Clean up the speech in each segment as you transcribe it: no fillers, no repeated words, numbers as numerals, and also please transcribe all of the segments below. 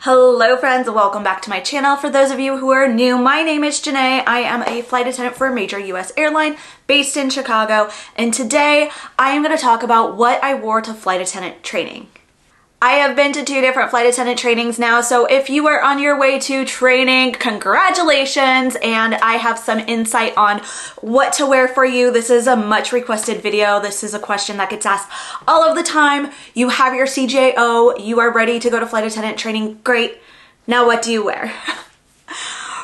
Hello friends, welcome back to my channel. For those of you who are new, my name is Janae. I am a flight attendant for a major US airline based in Chicago, and today I am going to talk about what I wore to flight attendant training. I have been to 2 different flight attendant trainings now, so if you are on your way to training, congratulations, and I have some insight on what to wear for you. This is a much requested video. This is a question that gets asked all of the time. You have your CJO, you are ready to go to flight attendant training, great. Now what do you wear?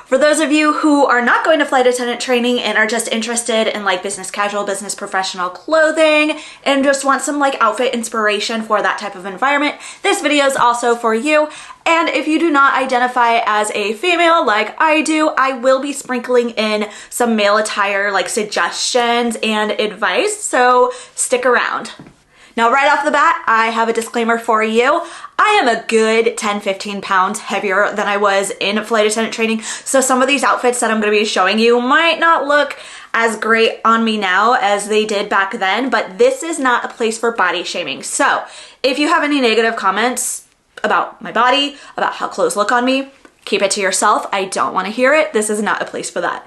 For those of you who are not going to flight attendant training and are just interested in like business casual, business professional clothing and just want some like outfit inspiration for that type of environment, this video is also for you. And if you do not identify as a female like I do, I will be sprinkling in some male attire like suggestions and advice, so stick around. Now, right off the bat, I have a disclaimer for you. I am a good 10-15 pounds heavier than I was in flight attendant training, so some of these outfits that I'm going to be showing you might not look as great on me now as they did back then, but this is not a place for body shaming. So if you have any negative comments about my body, about how clothes look on me, keep it to yourself. I don't want to hear it. This is not a place for that.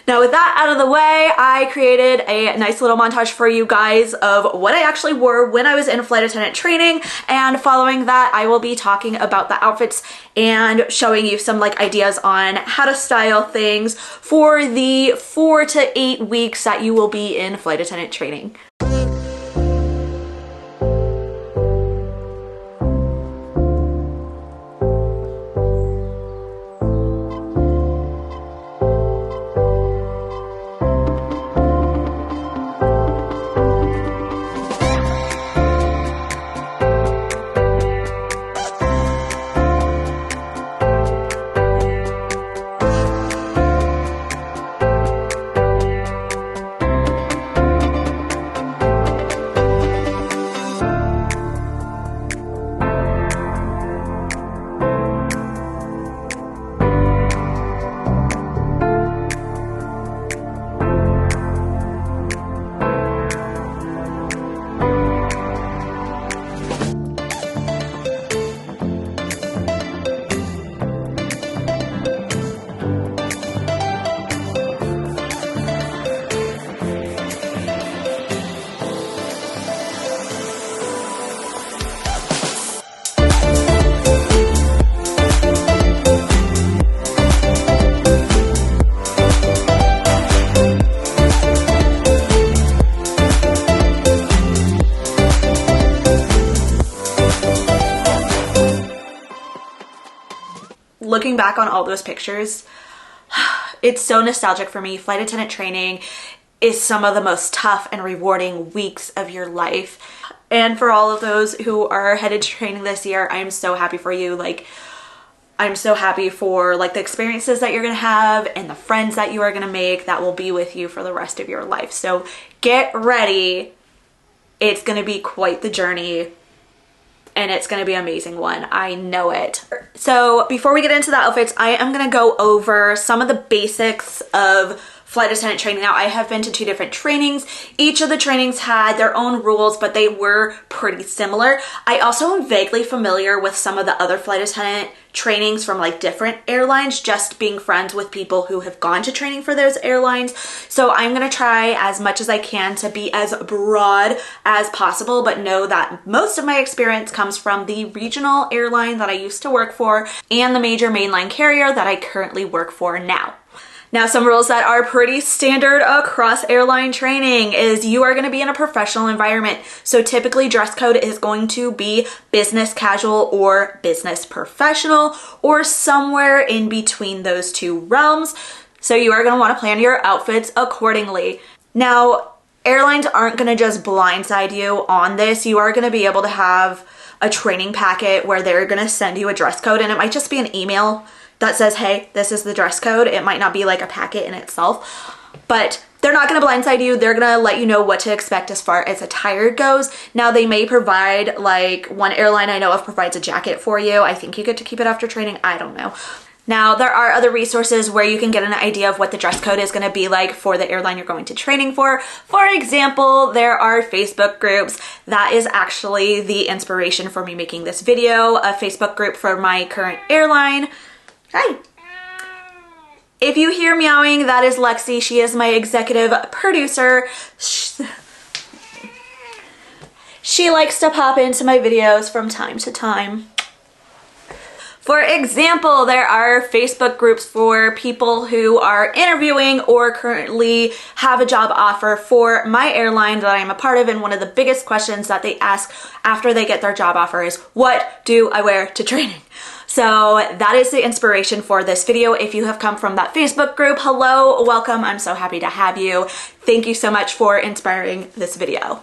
Now, with that out of the way, I created a nice little montage for you guys of what I actually wore when I was in flight attendant training, and following that, I will be talking about the outfits and showing you some like ideas on how to style things for the 4 to 8 weeks that you will be in flight attendant training. Looking back on all those pictures, it's so nostalgic for me. Flight attendant training is some of the most tough and rewarding weeks of your life. And for all of those who are headed to training this year, I'm so happy for you. Like, I'm so happy for like the experiences that you're gonna have and the friends that you are gonna make that will be with you for the rest of your life. So get ready. It's gonna be quite the journey. And it's going to be an amazing one. I know it. So before we get into the outfits, I am going to go over some of the basics of flight attendant training. Now, I have been to 2 different trainings. Each of the trainings had their own rules, but they were pretty similar. I also am vaguely familiar with some of the other flight attendant trainings from like different airlines, just being friends with people who have gone to training for those airlines. So I'm going to try as much as I can to be as broad as possible, but know that most of my experience comes from the regional airline that I used to work for and the major mainline carrier that I currently work for now. Now, some rules that are pretty standard across airline training is you are going to be in a professional environment. So typically dress code is going to be business casual or business professional or somewhere in between those 2 realms. So you are going to want to plan your outfits accordingly. Now, airlines aren't going to just blindside you on this. You are going to be able to have a training packet where they're going to send you a dress code, and it might just be an email that says, hey, this is the dress code. It might not be like a packet in itself, but they're not gonna blindside you. They're gonna let you know what to expect as far as attire goes. Now, they may provide, like one airline I know of provides a jacket for you. I think you get to keep it after training, I don't know. Now, there are other resources where you can get an idea of what the dress code is going to be like for the airline you're going to training for. For example, there are Facebook groups. That is actually the inspiration for me making this video, a Facebook group for my current airline. Hi. If you hear meowing, that is Lexi. She is my executive producer. She likes to pop into my videos from time to time. For example, there are Facebook groups for people who are interviewing or currently have a job offer for my airline that I am a part of, and one of the biggest questions that they ask after they get their job offer is, what do I wear to training? So that is the inspiration for this video. If you have come from that Facebook group, hello, welcome. I'm so happy to have you. Thank you so much for inspiring this video.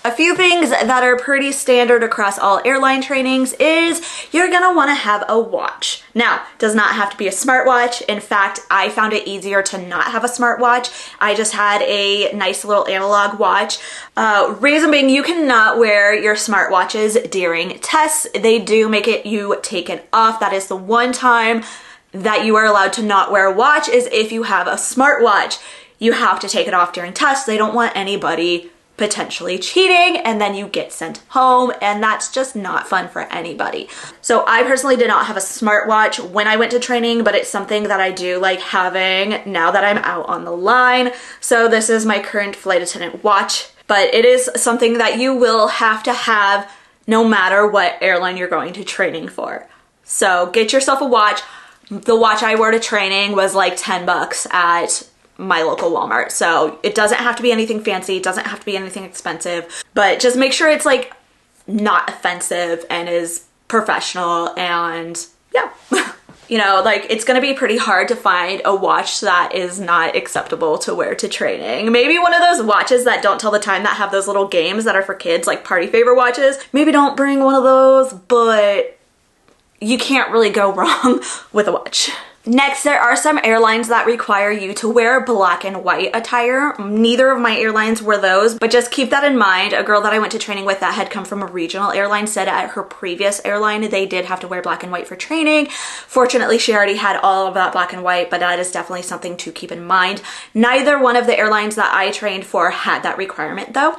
A few things that are pretty standard across all airline trainings is you're gonna wanna have a watch. Now, does not have to be a smartwatch. In fact, I found it easier to not have a smartwatch. I just had a nice little analog watch. Reason being, you cannot wear your smartwatches during tests. They do make it you take it off. That is the one time that you are allowed to not wear a watch, is if you have a smartwatch. You have to take it off during tests. They don't want anybody potentially cheating, and then you get sent home, and that's just not fun for anybody. So I personally did not have a smartwatch when I went to training, but it's something that I do like having now that I'm out on the line. So this is my current flight attendant watch, but it is something that you will have to have no matter what airline you're going to training for. So get yourself a watch. The watch I wore to training was like 10 bucks at my local Walmart. So it doesn't have to be anything fancy. It doesn't have to be anything expensive, but just make sure it's like not offensive and is professional, and yeah. You know, like it's gonna be pretty hard to find a watch that is not acceptable to wear to training. Maybe one of those watches that don't tell the time, that have those little games that are for kids, like party favor watches. Maybe don't bring one of those, but you can't really go wrong with a watch. Next, there are some airlines that require you to wear black and white attire. Neither of my airlines were those, but just keep that in mind. A girl that I went to training with that had come from a regional airline said at her previous airline they did have to wear black and white for training. Fortunately, she already had all of that black and white, but that is definitely something to keep in mind. Neither one of the airlines that I trained for had that requirement though.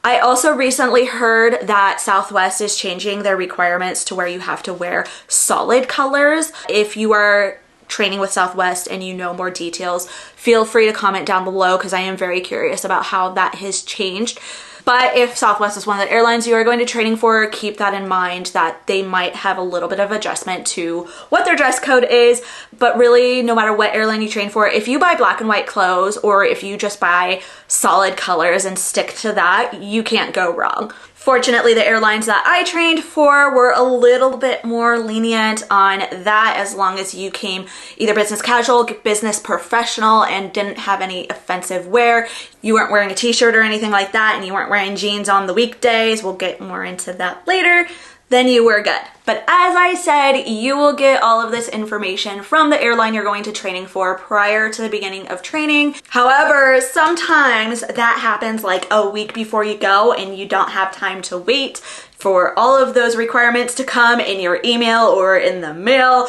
I also recently heard that Southwest is changing their requirements to where you have to wear solid colors. If you are training with Southwest and you know more details, feel free to comment down below, because I am very curious about how that has changed. But if Southwest is one of the airlines you are going to training for, keep that in mind, that they might have a little bit of adjustment to what their dress code is. But really, no matter what airline you train for, if you buy black and white clothes, or if you just buy solid colors and stick to that, you can't go wrong. Fortunately, the airlines that I trained for were a little bit more lenient on that, as long as you came either business casual, business professional, and didn't have any offensive wear. You weren't wearing a t-shirt or anything like that, and you weren't wearing jeans on the weekdays. We'll get more into that later. Then you were good. But as I said, you will get all of this information from the airline you're going to training for prior to the beginning of training. However, sometimes that happens like a week before you go, and you don't have time to wait for all of those requirements to come in your email or in the mail,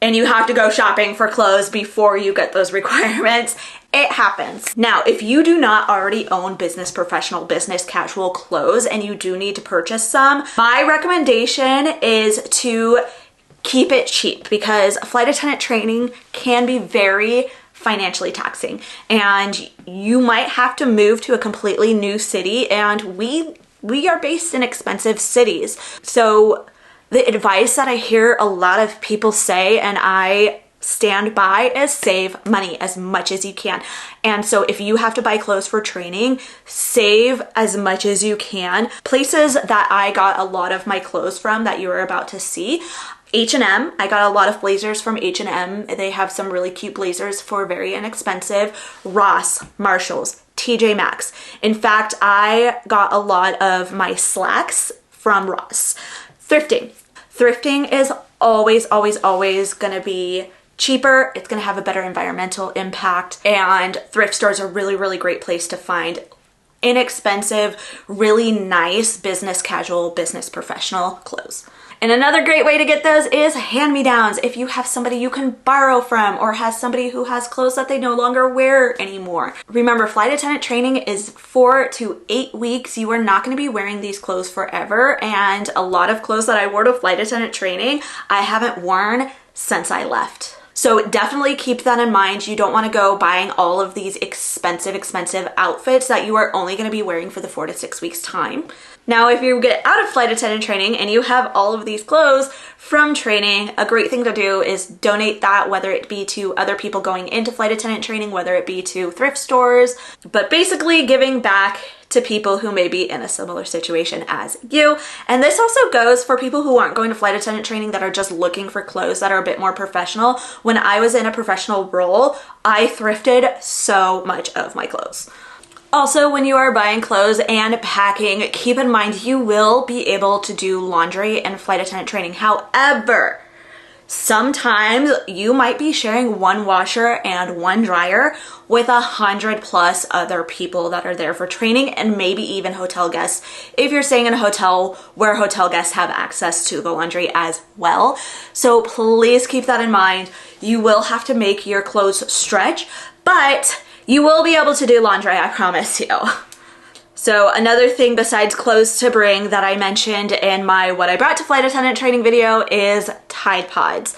and you have to go shopping for clothes before you get those requirements. It happens. Now, if you do not already own business professional, business casual clothes, and you do need to purchase some, my recommendation is to keep it cheap, because flight attendant training can be very financially taxing, and you might have to move to a completely new city, and we are based in expensive cities. So the advice that I hear a lot of people say, and I stand by, is save money as much as you can. And so if you have to buy clothes for training, save as much as you can. Places that I got a lot of my clothes from that you are about to see: H&M. I got a lot of blazers from H&M. They have some really cute blazers for very inexpensive. Ross, Marshalls, TJ Maxx. In fact, I got a lot of my slacks from Ross. Thrifting. Thrifting is always gonna be cheaper. It's gonna have a better environmental impact, and thrift stores are really great place to find inexpensive, really nice business casual, business professional clothes. And another great way to get those is hand-me-downs. If you have somebody you can borrow from or has somebody who has clothes that they no longer wear anymore. Remember, flight attendant training is 4 to 8 weeks. You are not going to be wearing these clothes forever. And a lot of clothes that I wore to flight attendant training, I haven't worn since I left. So definitely keep that in mind. You don't want to go buying all of these expensive outfits that you are only going to be wearing for the 4 to 6 weeks time. Now, if you get out of flight attendant training and you have all of these clothes from training, a great thing to do is donate that, whether it be to other people going into flight attendant training, whether it be to thrift stores, but basically giving back to people who may be in a similar situation as you. And this also goes for people who aren't going to flight attendant training that are just looking for clothes that are a bit more professional. When I was in a professional role, I thrifted so much of my clothes. Also, when you are buying clothes and packing, keep in mind you will be able to do laundry and flight attendant training. However, sometimes you might be sharing one washer and one dryer with 100+ other people that are there for training, and maybe even hotel guests if you're staying in a hotel where hotel guests have access to the laundry as well. So please keep that in mind. You will have to make your clothes stretch, but you will be able to do laundry, I promise you. So another thing besides clothes to bring that I mentioned in my what I brought to flight attendant training video is Tide Pods.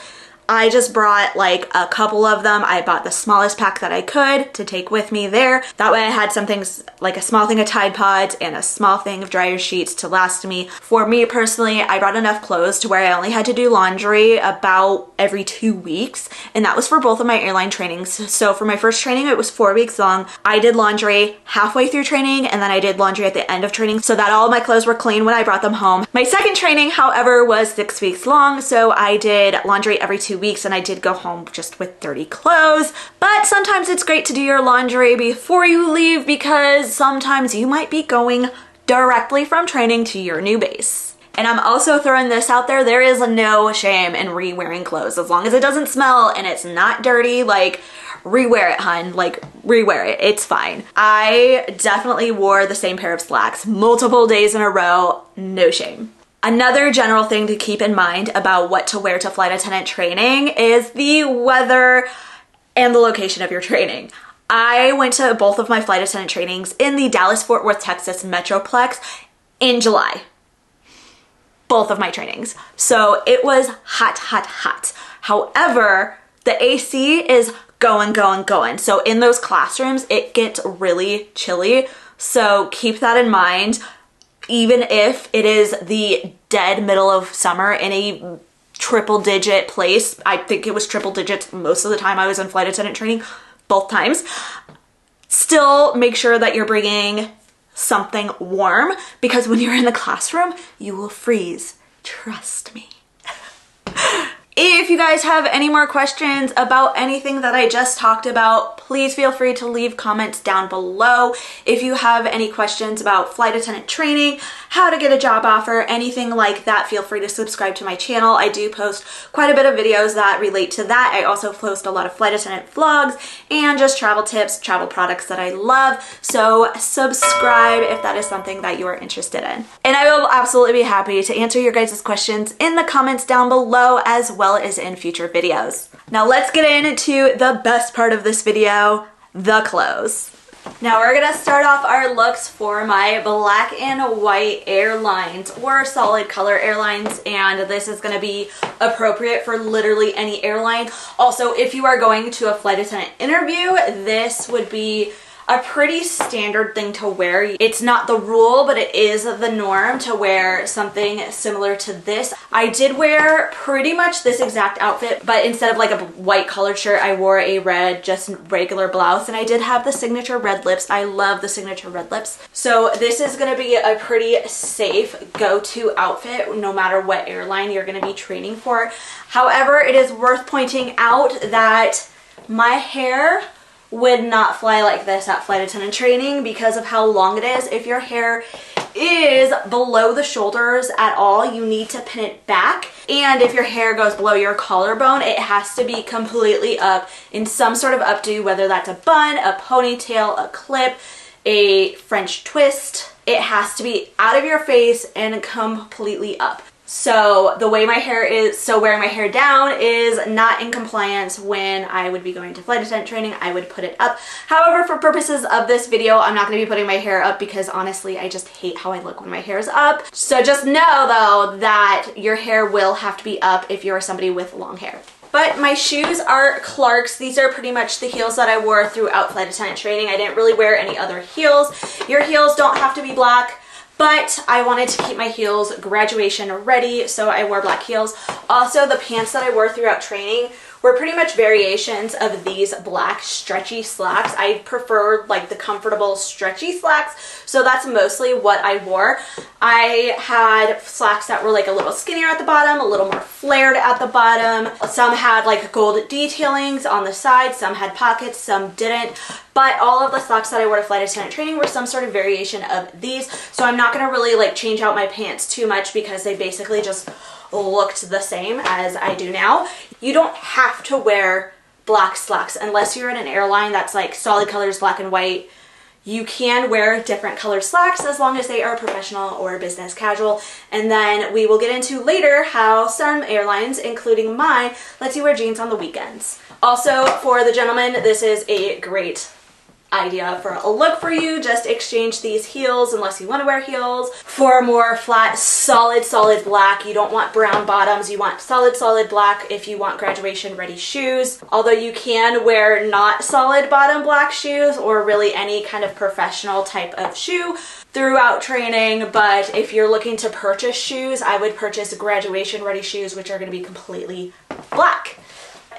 I just brought like a couple of them. I bought the smallest pack that I could to take with me there. That way I had some things like a small thing of Tide Pods and a small thing of dryer sheets to last me. For me personally, I brought enough clothes to where I only had to do laundry about every 2 weeks. And that was for both of my airline trainings. So for my first training, it was 4 weeks long. I did laundry halfway through training, and then I did laundry at the end of training so that all my clothes were clean when I brought them home. My second training, however, was 6 weeks long. So I did laundry every 2 weeks, and I did go home just with 30 clothes. But sometimes it's great to do your laundry before you leave, because sometimes you might be going directly from training to your new base. And I'm also throwing this out there, there is no shame in re-wearing clothes. As long as it doesn't smell and it's not dirty, like, rewear it, hun. Like, rewear it. It's fine. I definitely wore the same pair of slacks multiple days in a row. No shame. Another general thing to keep in mind about what to wear to flight attendant training is the weather and the location of your training. I went to both of my flight attendant trainings in the Dallas-Fort Worth, Texas Metroplex in July. Both of my trainings. So it was hot. However, the AC is going. So in those classrooms, it gets really chilly. So keep that in mind. Even if it is the dead middle of summer in a triple digit place, I think it was triple digits most of the time I was in flight attendant training, both times, still make sure that you're bringing something warm, because when you're in the classroom, you will freeze. Trust me. If you guys have any more questions about anything that I just talked about, please feel free to leave comments down below. If you have any questions about flight attendant training, how to get a job offer, anything like that, feel free to subscribe to my channel. I do post quite a bit of videos that relate to that. I also post a lot of flight attendant vlogs and just travel tips, travel products that I love. So subscribe if that is something that you are interested in. And I will absolutely be happy to answer your guys' questions in the comments down below, as well as in future videos. Now let's get into the best part of this video, the clothes. Now we're gonna start off our looks for my black and white airlines, or solid color airlines, and this is gonna be appropriate for literally any airline. Also, if you are going to a flight attendant interview, this would be a pretty standard thing to wear. It's not the rule, but it is the norm to wear something similar to this. I did wear pretty much this exact outfit, but instead of like a white collared shirt, I wore a red, just regular blouse, and I did have the signature red lips. I love the signature red lips. So this is gonna be a pretty safe go-to outfit no matter what airline you're gonna be training for. However, it is worth pointing out that my hair would not fly like this at flight attendant training because of how long it is. If your hair is below the shoulders at all, you need to pin it back. And if your hair goes below your collarbone, it has to be completely up in some sort of updo, whether that's a bun, a ponytail, a clip, a French twist. It has to be out of your face and completely up. So the way my hair is, so wearing my hair down is not in compliance. When I would be going to flight attendant training, I would put it up. However, for purposes of this video, I'm not going to be putting my hair up because honestly, I just hate how I look when my hair is up. So just know though that your hair will have to be up if you're somebody with long hair. But my shoes are Clarks. These are pretty much the heels that I wore throughout flight attendant training. I didn't really wear any other heels. Your heels don't have to be black, but I wanted to keep my heels graduation ready, so I wore black heels. Also, the pants that I wore throughout training were pretty much variations of these black stretchy slacks. I prefer like the comfortable stretchy slacks, so that's mostly what I wore. I had slacks that were like a little skinnier at the bottom, a little more flared at the bottom. Some had like gold detailings on the side, some had pockets, some didn't. But all of the slacks that I wore to flight attendant training were some sort of variation of these, so I'm not gonna really like change out my pants too much because they basically just looked the same as I do now. You don't have to wear black slacks unless you're in an airline that's like solid colors, black and white. You can wear different colored slacks as long as they are professional or business casual. And then we will get into later how some airlines, including mine, lets you wear jeans on the weekends. Also, for the gentlemen, this is a great idea for a look for you. Just exchange these heels unless you want to wear heels for more flat, solid black. You don't want brown bottoms. You want solid black if you want graduation ready shoes. Although you can wear not solid bottom black shoes or really any kind of professional type of shoe throughout training, but if you're looking to purchase shoes, I would purchase graduation ready shoes, which are going to be completely black,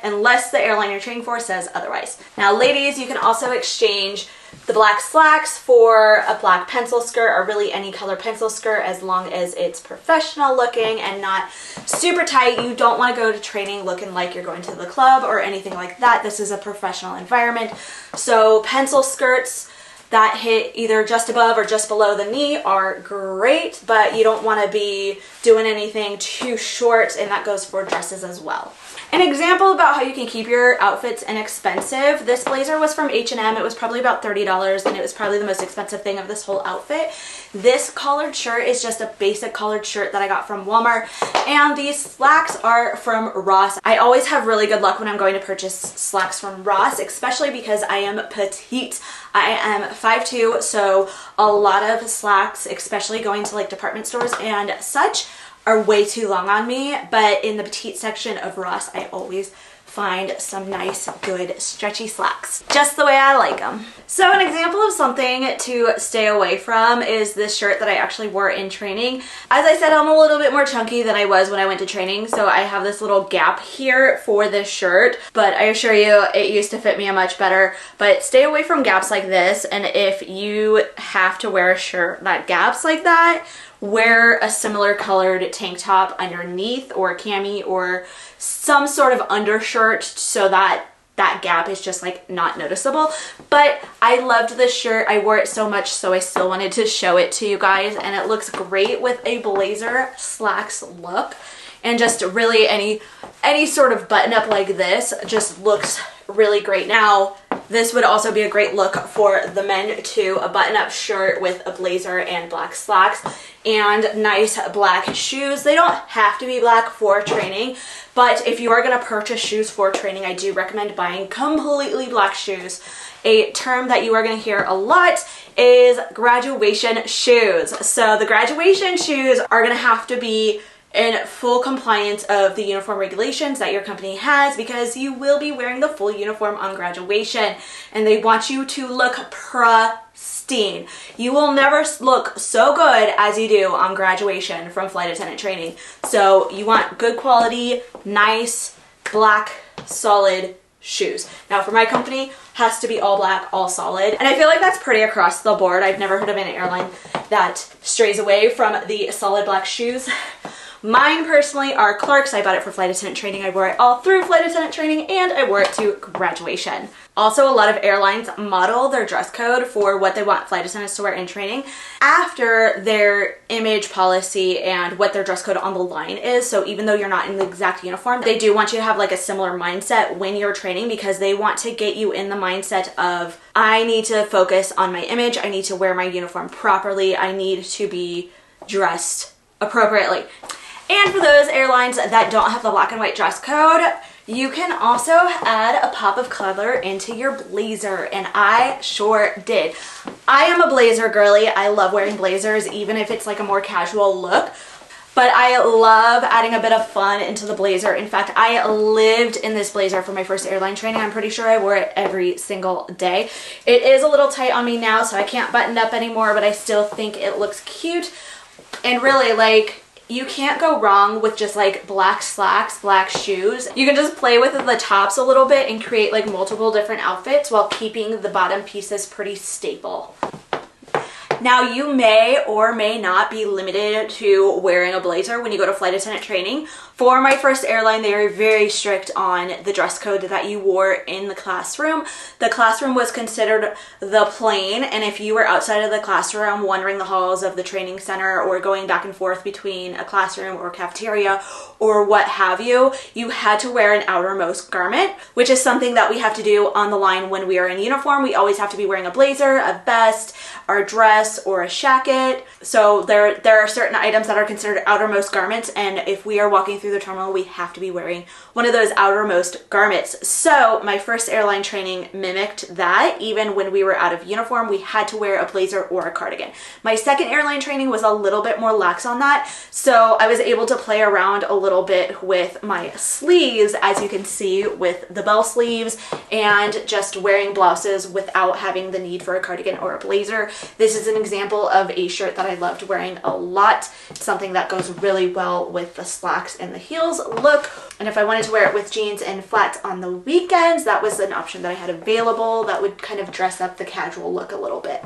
unless the airline you're training for says otherwise. Now ladies, you can also exchange the black slacks for a black pencil skirt or really any color pencil skirt as long as it's professional looking and not super tight. You don't want to go to training looking like you're going to the club or anything like that. This is a professional environment. So pencil skirts that hit either just above or just below the knee are great, but you don't want to be doing anything too short, and that goes for dresses as well. An example about how you can keep your outfits inexpensive. This blazer was from H&M. It was probably about $30 and it was probably the most expensive thing of this whole outfit. This collared shirt is just a basic collared shirt that I got from Walmart, and these slacks are from Ross. I always have really good luck when I'm going to purchase slacks from Ross, especially because I am petite. I am 5'2", so a lot of slacks, especially going to like department stores and such, are way too long on me, but in the petite section of Ross, I always find some nice, good, stretchy slacks, just the way I like them. So an example of something to stay away from is this shirt that I actually wore in training. As I said, I'm a little bit more chunky than I was when I went to training, so I have this little gap here for this shirt, but I assure you it used to fit me much better. But stay away from gaps like this, and if you have to wear a shirt that gaps like that, wear a similar colored tank top underneath or a cami or some sort of undershirt so that that gap is just like not noticeable. But I loved this shirt. I wore it so much, so I still wanted to show it to you guys, and it looks great with a blazer slacks look, and just really any sort of button up like this just looks really great. Now this would also be a great look for the men too, a button-up shirt with a blazer and black slacks and nice black shoes. They don't have to be black for training, but if you are going to purchase shoes for training, I do recommend buying completely black shoes. A term that you are going to hear a lot is graduation shoes. So the graduation shoes are going to have to be in full compliance of the uniform regulations that your company has, because you will be wearing the full uniform on graduation and they want you to look pristine. You will never look so good as you do on graduation from flight attendant training. So you want good quality, nice, black, solid shoes. Now for my company, has to be all black, all solid. And I feel like that's pretty across the board. I've never heard of an airline that strays away from the solid black shoes. Mine personally are Clarks. I bought it for flight attendant training. I wore it all through flight attendant training, and I wore it to graduation. Also, a lot of airlines model their dress code for what they want flight attendants to wear in training after their image policy and what their dress code on the line is. So even though you're not in the exact uniform, they do want you to have like a similar mindset when you're training, because they want to get you in the mindset of, I need to focus on my image, I need to wear my uniform properly, I need to be dressed appropriately. And for those airlines that don't have the black and white dress code, you can also add a pop of color into your blazer, and I sure did. I am a blazer girly. I love wearing blazers, even if it's like a more casual look. But I love adding a bit of fun into the blazer. In fact, I lived in this blazer for my first airline training. I'm pretty sure I wore it every single day. It is a little tight on me now, so I can't button it up anymore, but I still think it looks cute. And really, like, you can't go wrong with just like black slacks, black shoes. You can just play with the tops a little bit and create like multiple different outfits while keeping the bottom pieces pretty staple. Now, you may or may not be limited to wearing a blazer when you go to flight attendant training. For my first airline, they were very strict on the dress code that you wore in the classroom. The classroom was considered the plane, and if you were outside of the classroom wandering the halls of the training center or going back and forth between a classroom or cafeteria or what have you, you had to wear an outermost garment, which is something that we have to do on the line when we are in uniform. We always have to be wearing a blazer, a vest, or a dress, or a jacket. So there are certain items that are considered outermost garments, and if we are walking through the terminal, we have to be wearing one of those outermost garments. So my first airline training mimicked that. Even when we were out of uniform, we had to wear a blazer or a cardigan. My second airline training was a little bit more lax on that, so I was able to play around a little bit with my sleeves, as you can see, with the bell sleeves, and just wearing blouses without having the need for a cardigan or a blazer. This is an example of a shirt that I loved wearing a lot. It's something that goes really well with the slacks and the heels look. And if I wanted to wear it with jeans and flats on the weekends, that was an option that I had available that would kind of dress up the casual look a little bit.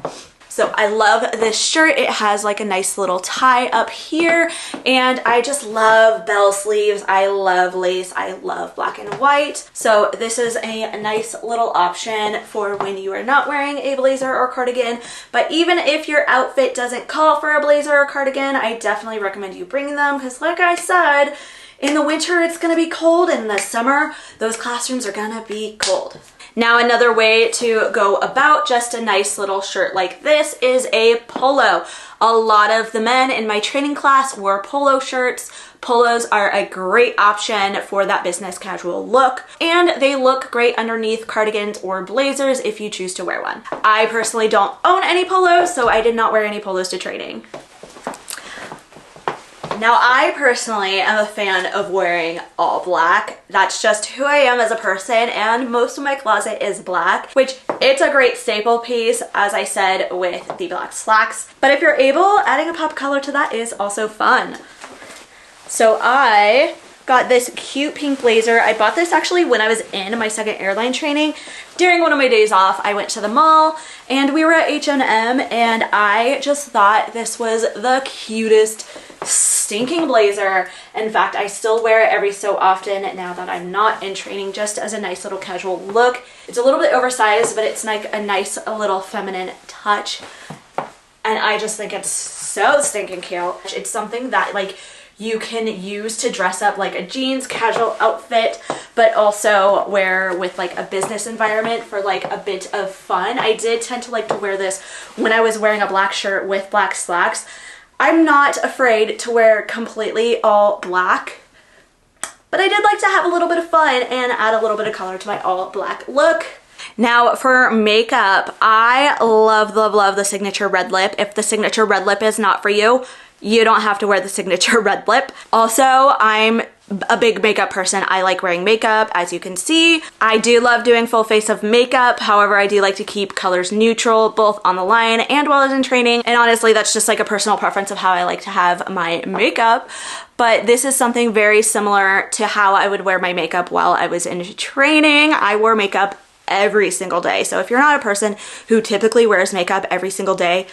So I love this shirt. It has like a nice little tie up here, and I just love bell sleeves. I love lace. I love black and white. So this is a nice little option for when you are not wearing a blazer or cardigan. But even if your outfit doesn't call for a blazer or cardigan, I definitely recommend you bring them, because like I said, in the winter it's gonna be cold, and in the summer those classrooms are gonna be cold. Now, another way to go about just a nice little shirt like this is a polo. A lot of the men in my training class wore polo shirts. Polos are a great option for that business casual look, and they look great underneath cardigans or blazers if you choose to wear one. I personally don't own any polos, so I did not wear any polos to training. Now, I personally am a fan of wearing all black. That's just who I am as a person, and most of my closet is black, which it's a great staple piece, as I said, with the black slacks. But if you're able, adding a pop color to that is also fun. So I got this cute pink blazer. I bought this actually when I was in my second airline training. During one of my days off, I went to the mall and we were at H&M, and I just thought this was the cutest stinking blazer. In fact, I still wear it every so often now that I'm not in training, just as a nice little casual look. It's a little bit oversized, but it's like a nice little feminine touch, and I just think it's so stinking cute. It's something that like you can use to dress up like a jeans casual outfit, but also wear with like a business environment for like a bit of fun. I did tend to like to wear this when I was wearing a black shirt with black slacks. I'm not afraid to wear completely all black, but I did like to have a little bit of fun and add a little bit of color to my all black look. Now for makeup, I love, love, love the Signature Red Lip. If the Signature Red Lip is not for you, you don't have to wear the Signature Red Lip. Also, I'm a big makeup person. I like wearing makeup, as you can see. I do love doing full face of makeup. However, I do like to keep colors neutral, both on the line and while I was in training. And honestly, that's just like a personal preference of how I like to have my makeup. But this is something very similar to how I would wear my makeup while I was in training. I wore makeup every single day. So if you're not a person who typically wears makeup every single day,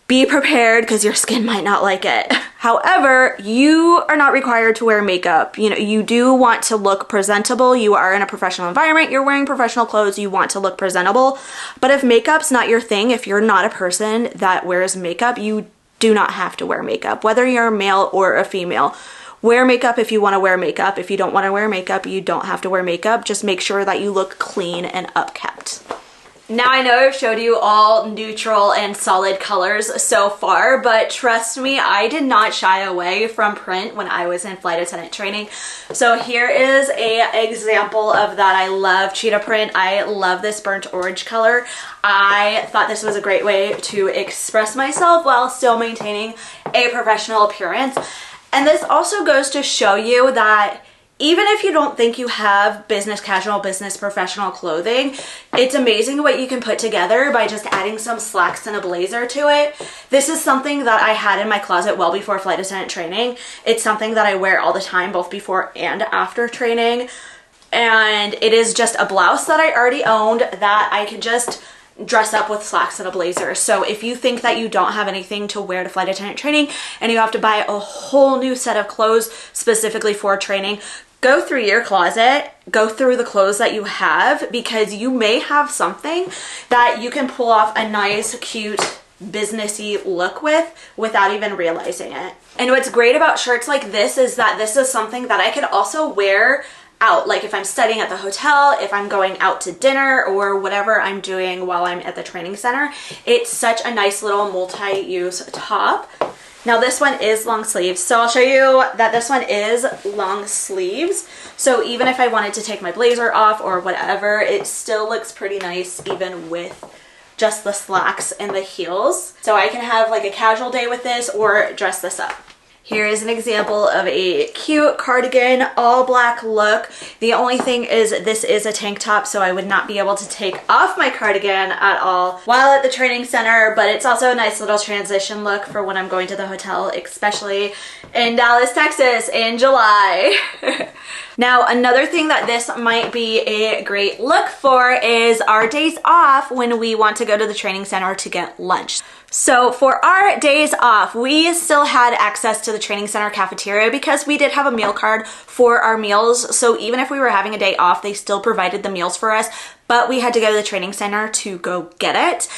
be prepared, because your skin might not like it. However, you are not required to wear makeup. You know, you do want to look presentable. You are in a professional environment. You're wearing professional clothes. You want to look presentable. But if makeup's not your thing, if you're not a person that wears makeup, you do not have to wear makeup, whether you're a male or a female. Wear makeup if you want to wear makeup. If you don't want to wear makeup, you don't have to wear makeup. Just make sure that you look clean and upkept. Now I know I've showed you all neutral and solid colors so far, but trust me, I did not shy away from print when I was in flight attendant training. So here is an example of that. I love cheetah print. I love this burnt orange color. I thought this was a great way to express myself while still maintaining a professional appearance. And this also goes to show you that even if you don't think you have business casual, business professional clothing, it's amazing what you can put together by just adding some slacks and a blazer to it. This is something that I had in my closet well before flight attendant training. It's something that I wear all the time, both before and after training. And it is just a blouse that I already owned that I could just dress up with slacks and a blazer. So if you think that you don't have anything to wear to flight attendant training and you have to buy a whole new set of clothes specifically for training, go through your closet, go through the clothes that you have, because you may have something that you can pull off a nice, cute, businessy look with without even realizing it. And what's great about shirts like this is that this is something that I could also wear out, like if I'm studying at the hotel, if I'm going out to dinner, or whatever I'm doing while I'm at the training center. It's such a nice little multi-use top. Now this one is long sleeves, so I'll show you that this one is long sleeves. So even if I wanted to take my blazer off or whatever, it still looks pretty nice even with just the slacks and the heels. So I can have like a casual day with this or dress this up. Here is an example of a cute cardigan, all black look. The only thing is this is a tank top, so I would not be able to take off my cardigan at all while at the training center, but it's also a nice little transition look for when I'm going to the hotel, especially in Dallas, Texas in July. Now, another thing that this might be a great look for is our days off when we want to go to the training center to get lunch. So for our days off, we still had access to the training center cafeteria because we did have a meal card for our meals. So even if we were having a day off, they still provided the meals for us, but we had to go to the training center to go get it.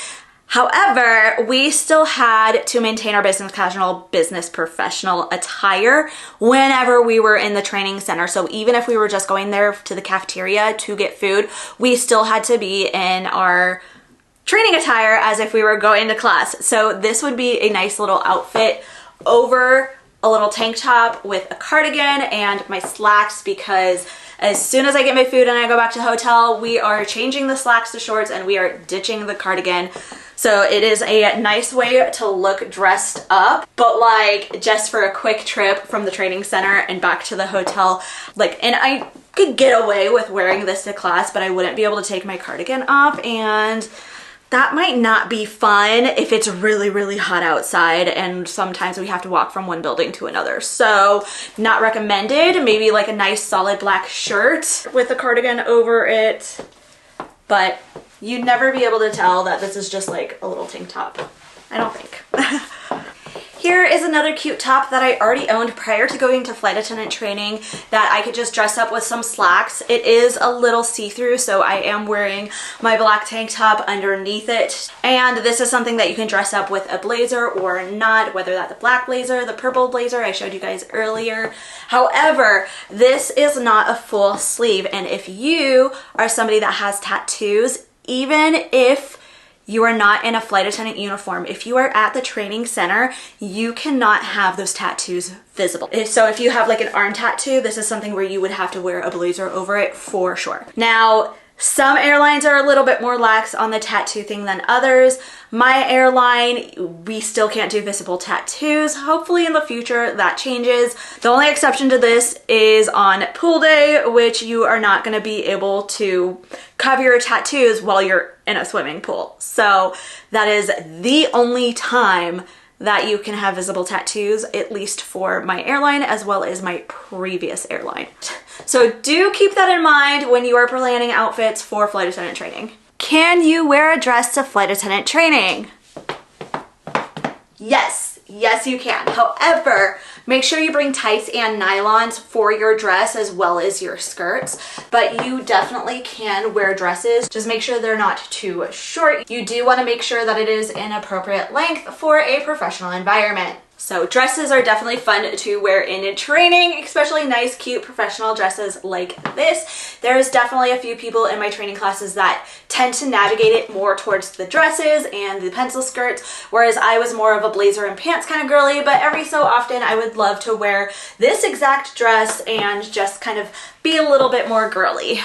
However, we still had to maintain our business casual, business professional attire whenever we were in the training center. So even if we were just going there to the cafeteria to get food, we still had to be in our training attire as if we were going to class. So this would be a nice little outfit over a little tank top with a cardigan and my slacks, because as soon as I get my food and I go back to the hotel, we are changing the slacks to shorts and we are ditching the cardigan. So it is a nice way to look dressed up, but like just for a quick trip from the training center and back to the hotel. Like, and I could get away with wearing this to class, but I wouldn't be able to take my cardigan off, and that might not be fun if it's really, really hot outside, and sometimes we have to walk from one building to another. So not recommended. Maybe like a nice solid black shirt with a cardigan over it, but you'd never be able to tell that this is just like a little tank top. I don't think. Here is another cute top that I already owned prior to going to flight attendant training that I could just dress up with some slacks. It is a little see-through, so I am wearing my black tank top underneath it. And this is something that you can dress up with a blazer or not, whether that's the black blazer, the purple blazer I showed you guys earlier. However, this is not a full sleeve, and if you are somebody that has tattoos, even if you are not in a flight attendant uniform, if you are at the training center, you cannot have those tattoos visible. So if you have like an arm tattoo, this is something where you would have to wear a blazer over it for sure. Now, some airlines are a little bit more lax on the tattoo thing than others. My airline, we still can't do visible tattoos. Hopefully in the future that changes. The only exception to this is on pool day, which you are not going to be able to cover your tattoos while you're in a swimming pool. So that is the only time that you can have visible tattoos, at least for my airline as well as my previous airline. So do keep that in mind when you are planning outfits for flight attendant training. Can you wear a dress to flight attendant training? Yes, yes you can. However, make sure you bring tights and nylons for your dress as well as your skirts, but you definitely can wear dresses. Just make sure they're not too short. You do want to make sure that it is an appropriate length for a professional environment. So dresses are definitely fun to wear in training, especially nice, cute, professional dresses like this. There's definitely a few people in my training classes that tend to navigate it more towards the dresses and the pencil skirts, whereas I was more of a blazer and pants kind of girly, but every so often I would love to wear this exact dress and just kind of be a little bit more girly.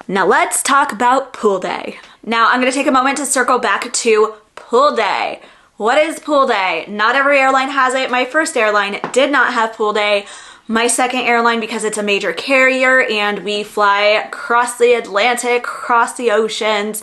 Now let's talk about pool day. Now I'm gonna take a moment to circle back to pool day. What is pool day? Not every airline has it. My first airline did not have pool day. My second airline, because it's a major carrier and we fly across the Atlantic, across the oceans,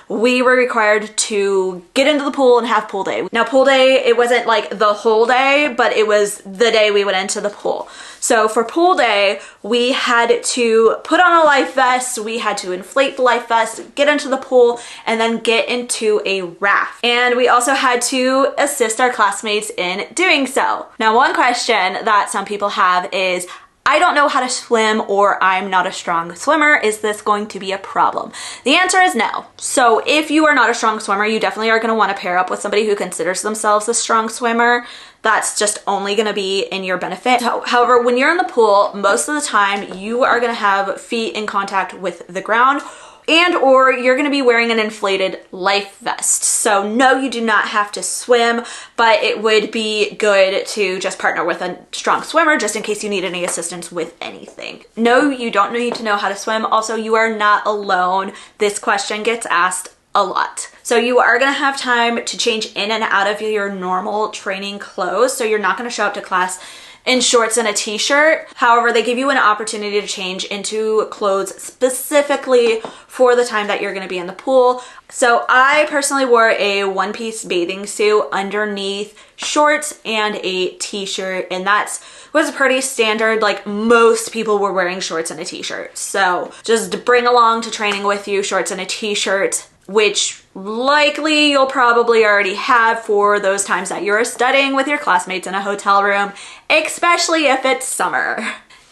we were required to get into the pool and have pool day. Now pool day, it wasn't like the whole day, but it was the day we went into the pool. So for pool day, we had to put on a life vest, we had to inflate the life vest, get into the pool, and then get into a raft. And we also had to assist our classmates in doing so. Now, one question that some people have is, I don't know how to swim, or I'm not a strong swimmer. Is this going to be a problem? The answer is no. So if you are not a strong swimmer, you definitely are going to want to pair up with somebody who considers themselves a strong swimmer. That's just only going to be in your benefit. However, when you're in the pool, most of the time you are going to have feet in contact with the ground, and or you're going to be wearing an inflated life vest. So no, you do not have to swim, but it would be good to just partner with a strong swimmer just in case you need any assistance with anything. No, you don't need to know how to swim. Also, you are not alone. This question gets asked a lot. So you are going to have time to change in and out of your normal training clothes. So you're not going to show up to class in shorts and a t-shirt. However, they give you an opportunity to change into clothes specifically for the time that you're going to be in the pool. So I personally wore a one-piece bathing suit underneath shorts and a t-shirt, and was pretty standard. Like, most people were wearing shorts and a t-shirt. So just bring along to training with you shorts and a t-shirt, which likely you'll probably already have for those times that you're studying with your classmates in a hotel room, especially if it's summer.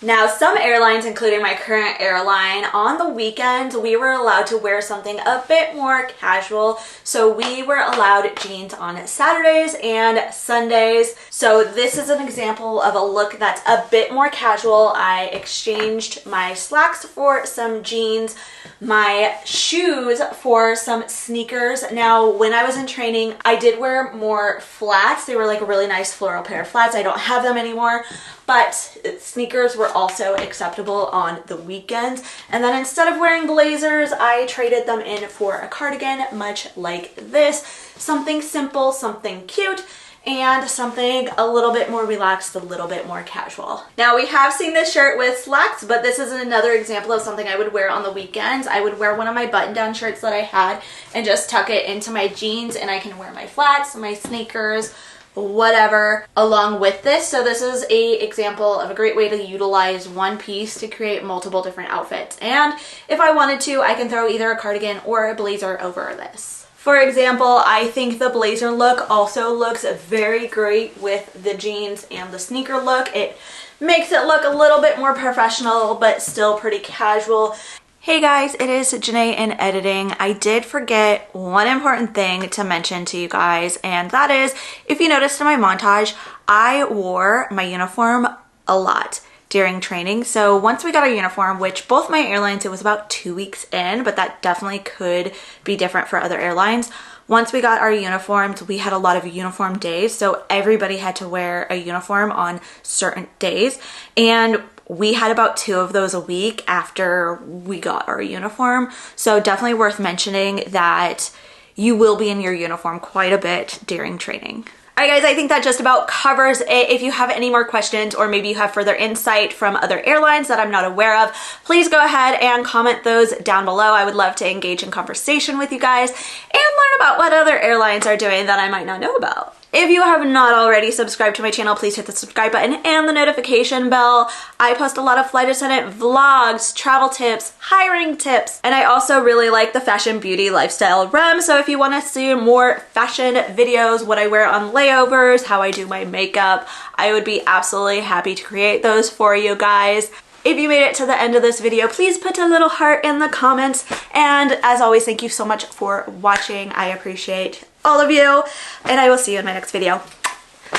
Now, some airlines, including my current airline, on the weekends, we were allowed to wear something a bit more casual. So we were allowed jeans on Saturdays and Sundays. So this is an example of a look that's a bit more casual. I exchanged my slacks for some jeans, my shoes for some sneakers. Now, when I was in training, I did wear more flats. They were like a really nice floral pair of flats. I don't have them anymore, but sneakers were also acceptable on the weekends. And then instead of wearing blazers, I traded them in for a cardigan, much like this. Something simple, something cute, and something a little bit more relaxed, a little bit more casual. Now, we have seen this shirt with slacks, but this is another example of something I would wear on the weekends. I would wear one of my button-down shirts that I had and just tuck it into my jeans, and I can wear my flats, my sneakers, whatever along with this. So this is a example of a great way to utilize one piece to create multiple different outfits. And if I wanted to, I can throw either a cardigan or a blazer over this. For example, I think the blazer look also looks very great with the jeans and the sneaker look. It makes it look a little bit more professional, but still pretty casual. Hey guys, it is Janae in editing. I did forget one important thing to mention to you guys, and that is, if you noticed in my montage, I wore my uniform a lot during training. So once we got our uniform, which both my airlines, it was about 2 weeks in, but that definitely could be different for other airlines. Once we got our uniforms, we had a lot of uniform days, so everybody had to wear a uniform on certain days, and we had about 2 of those a week after we got our uniform. So definitely worth mentioning that you will be in your uniform quite a bit during training. All right, guys, I think that just about covers it. If you have any more questions, or maybe you have further insight from other airlines that I'm not aware of, please go ahead and comment those down below. I would love to engage in conversation with you guys and learn about what other airlines are doing that I might not know about. If you have not already subscribed to my channel, please hit the subscribe button and the notification bell. I post a lot of flight attendant vlogs, travel tips, hiring tips, and I also really like the fashion, beauty, lifestyle realm. So if you want to see more fashion videos, what I wear on layovers, how I do my makeup, I would be absolutely happy to create those for you guys. If you made it to the end of this video, please put a little heart in the comments. And as always, thank you so much for watching. I appreciate all of you, and I will see you in my next video.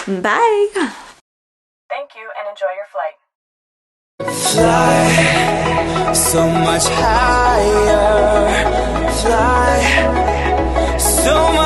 Bye. Thank you and enjoy your flight. Fly. so much higher, fly so much